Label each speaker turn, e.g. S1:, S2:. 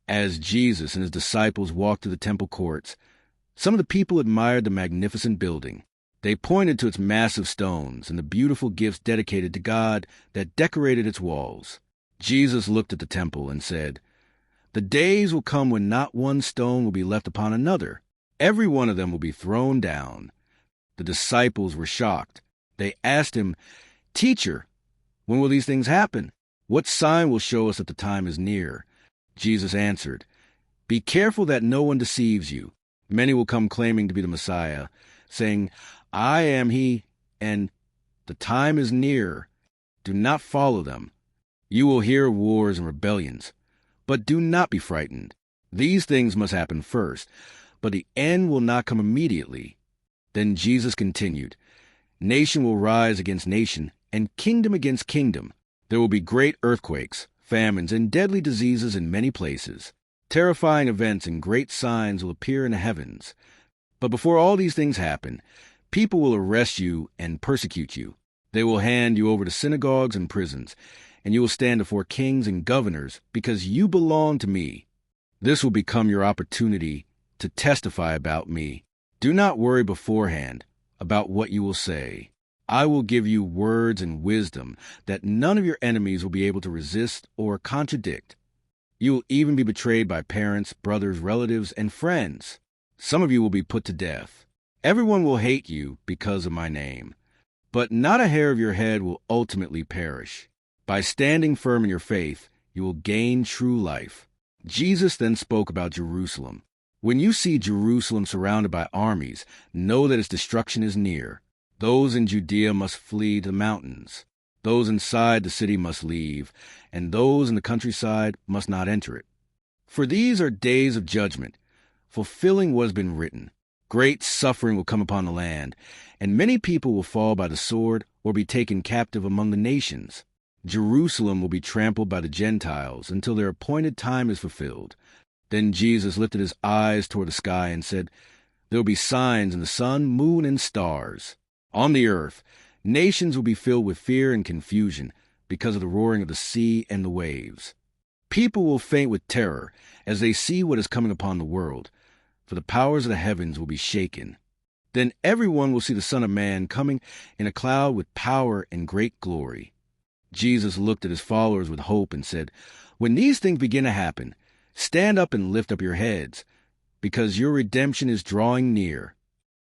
S1: As Jesus and his disciples walked through the temple courts, some of the people admired the magnificent building. They pointed to its massive stones and the beautiful gifts dedicated to God that decorated its walls. Jesus looked at the temple and said, "The days will come when not one stone will be left upon another. Every one of them will be thrown down." The disciples were shocked. They asked him, "Teacher, when will these things happen? What sign will show us that the time is near?" Jesus answered, "Be careful that no one deceives you. Many will come claiming to be the Messiah, saying, 'I am he,' and 'the time is near.' Do not follow them. You will hear of wars and rebellions, but do not be frightened. These things must happen first, but the end will not come immediately." Then Jesus continued, "Nation will rise against nation, and kingdom against kingdom. There will be great earthquakes, famines, and deadly diseases in many places. Terrifying events and great signs will appear in the heavens. But before all these things happen, people will arrest you and persecute you. They will hand you over to synagogues and prisons, and you will stand before kings and governors because you belong to me. This will become your opportunity to testify about me. Do not worry beforehand about what you will say. I will give you words and wisdom that none of your enemies will be able to resist or contradict. You will even be betrayed by parents, brothers, relatives, and friends. Some of you will be put to death. Everyone will hate you because of my name. But not a hair of your head will ultimately perish. By standing firm in your faith, you will gain true life." Jesus then spoke about Jerusalem. "When you see Jerusalem surrounded by armies, know that its destruction is near. Those in Judea must flee to the mountains. Those inside the city must leave, and those in the countryside must not enter it. For these are days of judgment, fulfilling what has been written. Great suffering will come upon the land, and many people will fall by the sword or be taken captive among the nations. Jerusalem will be trampled by the Gentiles until their appointed time is fulfilled." Then Jesus lifted his eyes toward the sky and said, "There will be signs in the sun, moon, and stars. On the earth, nations will be filled with fear and confusion because of the roaring of the sea and the waves. People will faint with terror as they see what is coming upon the world, for the powers of the heavens will be shaken. Then everyone will see the Son of Man coming in a cloud with power and great glory." Jesus looked at his followers with hope and said, "When these things begin to happen, stand up and lift up your heads, because your redemption is drawing near."